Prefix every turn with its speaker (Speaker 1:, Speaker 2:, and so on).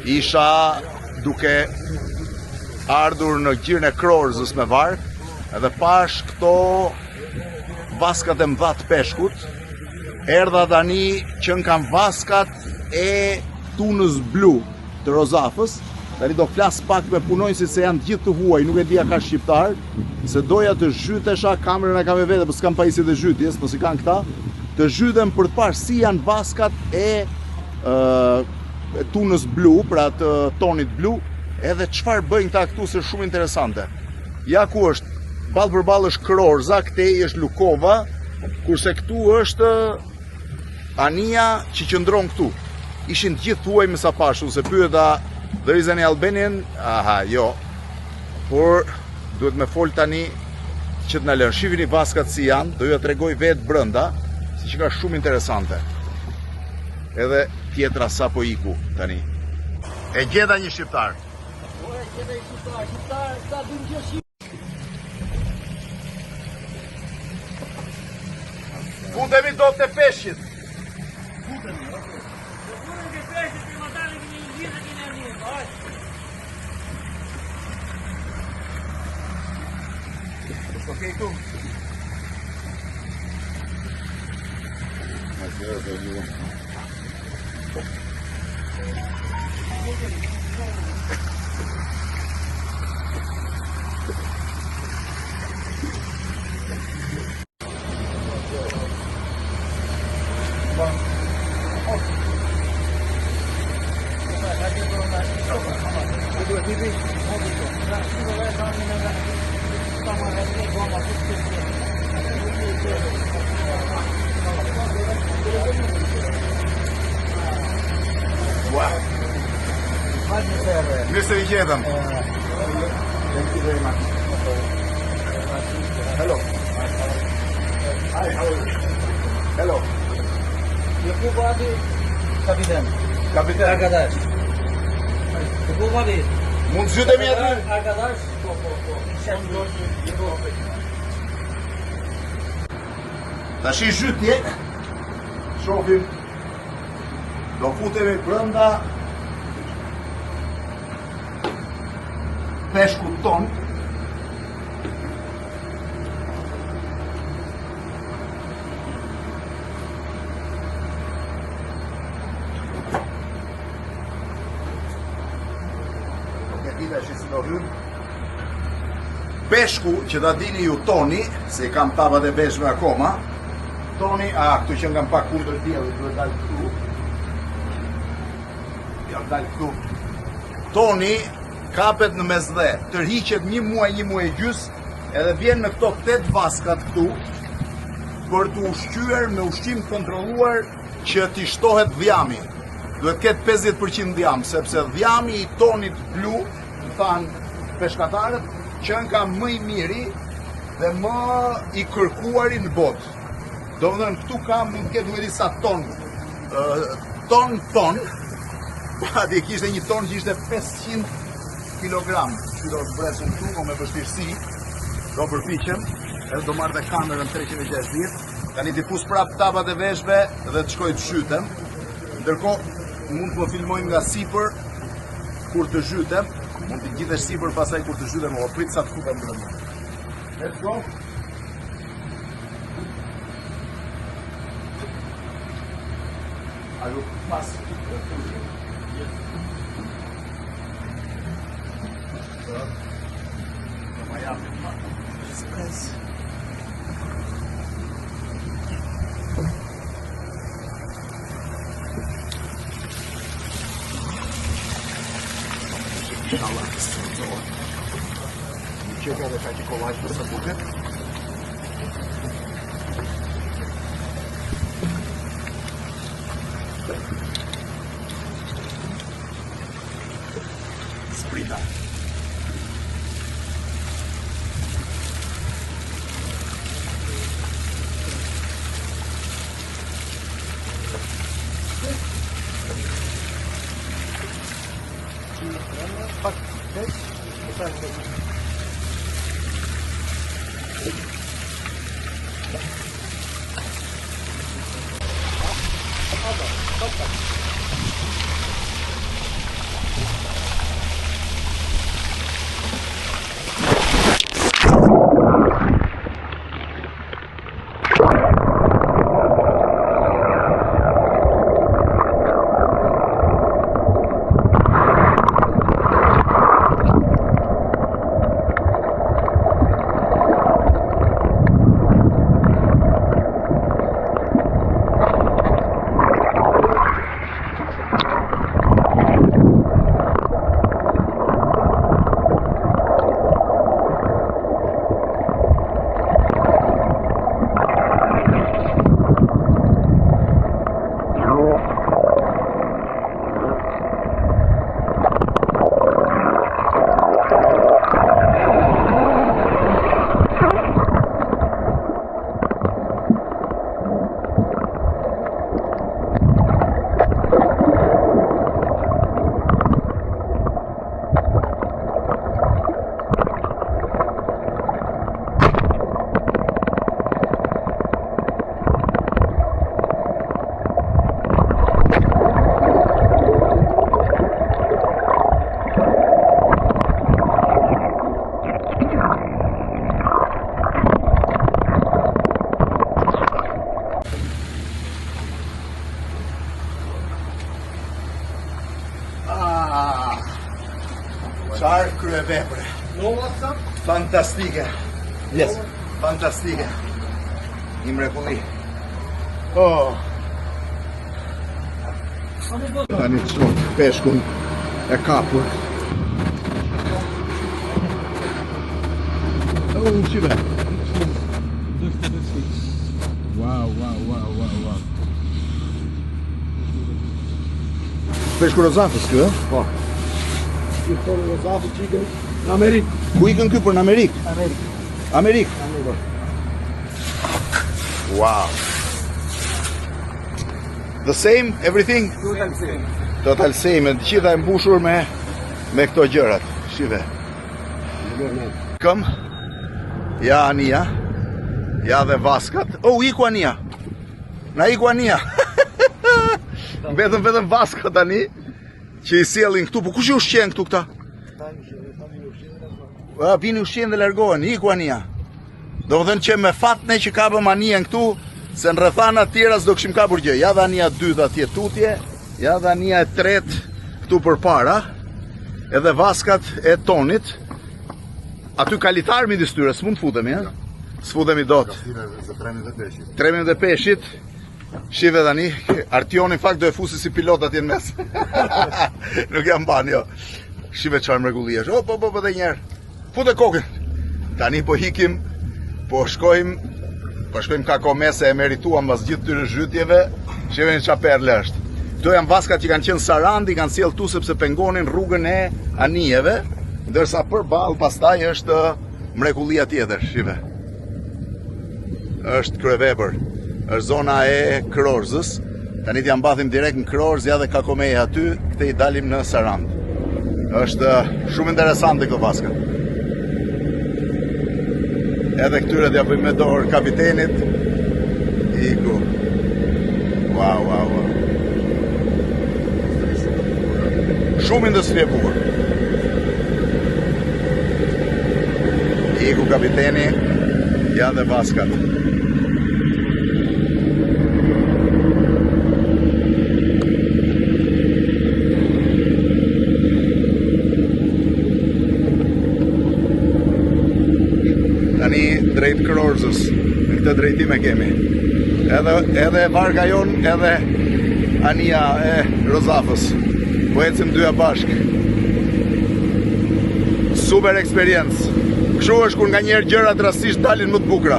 Speaker 1: isha duke ardhur në gjirën e Krorzës me vark, edhe pash këto vaskat e mëdha të peshkut, erdha tani që kanë vaskat e tunës blu të Rozafës. Tani do flas pak me punonjësit se janë gjithë të huaj, nuk e dia ka shqiptar, se doja të zhytesha, kamerën e kam e vete, po s'kam pajisje të zhytjes, po si kanë këta, të zhytem për të parë si janë vaskat e tunës blu, pra të tonit blu, edhe çfarë bëjnë këta këtu, se shumë interesante. Ja ku është, ballë për ballë është Krorza, këtej është Lukova, kurse këtu është Ania që qëndron këtu. Ishin të gjithë huaj me sa pashu, se pyeta there is any Albanian? Aha, jo. Por duhet me fol tani që të na lënë. Shifini vaskat si janë, do ju ja tregoj vetë brenda, si që ka shumë interesante. Edhe tjetra sa po iku tani. E gjeta një shqiptar.
Speaker 2: Po e gjeta një shqiptar, sa dim që shqip.
Speaker 1: Futemi do të peshqit.
Speaker 2: Okej, tu.
Speaker 1: Mirë se vi gjetëm.
Speaker 2: Thank you very much.
Speaker 1: Hello. Hi, how are you? Hello.
Speaker 2: Yakup abi, kapiten.
Speaker 1: Kapiten.
Speaker 2: Arkadaş. Yakup abi.
Speaker 1: Mund të zhytemi aty?
Speaker 2: Arkadaş.
Speaker 1: Tash i zhytje. Shohim. Do futemi brenda peshkut ton. Peshku që ta dini ju toni, se i kam tavat e veshme akoma. Toni, këtu që nga pak kundër diellit, duhet dalë këtu. Ja dalë këtu. Toni kapet në mesdhe, tërhiqet një muaj e gjys, edhe vjen me këto 8 vaskat këtu për të ushqyer me ushqim kontrolluar që t'i shtohet dhjami. Duhet ketë 50% dhjam, sepse dhjami i tonit blu, thanë peshkatarët, që nga më i miri dhe më i kërkuari në botë. Do më dhënë, këtu ka mund të ketë nuk e di sa ton. Ton, pati kishte një ton që ishte 500 kilogram. Që do të bresën këtu, ko me vështirësi, do përpiqem, edhe do marrë dhe kamerën 360. Tani t'i pus prap tapat e veshve dhe të shkoj të zhytem. Ndërkohë, mund të më filmojmë nga sipër kur të zhytem. Mund të gjithesh sipër pasaj kur të zhytem, o prit sa të futem brenda. Let's go. Ajo pas. Inshallah të sëndohet. Një qeka dhe ka që kolaj për së buket. Sprita. Çfarë kryevepre.
Speaker 2: No WhatsApp?
Speaker 1: Fantastike. Yes, fantastike. Një mrekulli. Oh. Tani të shumë peshkun e kapur. Oh, shive. Wow. Peshku rozafës kjo, e? Po.
Speaker 2: Që thonë Rozafë që ikën në Amerikë.
Speaker 1: Ku ikën ky për në Amerikë? Amerikë. Wow. The same, everything? Total same, të gjitha e mbushur me këto gjërat. Shive. Këm? Ja Ania. Ja dhe vaskat. Oh, iku Ania. Na iku Ania. Vetëm vaskat tani që i sjellin këtu, po kush i ushqen këtu këta? Vini ushqen dhe largohen, iku Ania. Do më thënë që me fat ne që kapëm Anien këtu, se në rrethana tjera s'do kishim kapur gjë. Ja dhe Ania 2 atje tutje, ja dhe Ania 3 këtu përpara, edhe vaskat e Tonit. Aty kalitar midis tyre, s'mund të futemi, ha? S'futemi dot. Tremim dhe peshit. Shive tani, Artioni në fakt do e fusi si pilot atje në mes. Nuk jam ban, jo. Shive çfarë mrekulli është. Po dhe njerë. Fute kokën. Tani po hikim, po shkojmë ka komese e merituam mbas gjithë tyre zhytjeve. Shive një qa perle është. Këto janë vaskat që kanë qenë Sarandi, kanë sjell tu sepse pengonin rrugën e anijeve, ndërsa përballë pastaj është mrekullia tjetër, shive. Është kryevepër. Është zona e Krorzës. Tani t'ja mbathim direkt në Krorz, ja dhe Kakomeja aty, këte i dalim në Sarand. Është shumë interesante këto vaska. Edhe këtyre t'ja bëjmë me dorë kapitenit. Iku. Wow. Shumë industri e bukur. Iku kapiteni, ja dhe vaskat. Drejt Krorzës, në këtë drejtime kemi. Edhe varga jon, edhe Ania e Rozafës. Po ecim dyja bashkë. Super eksperiencë. Kështu është kur nga njerë gjërat rastisht dalin më të bukura.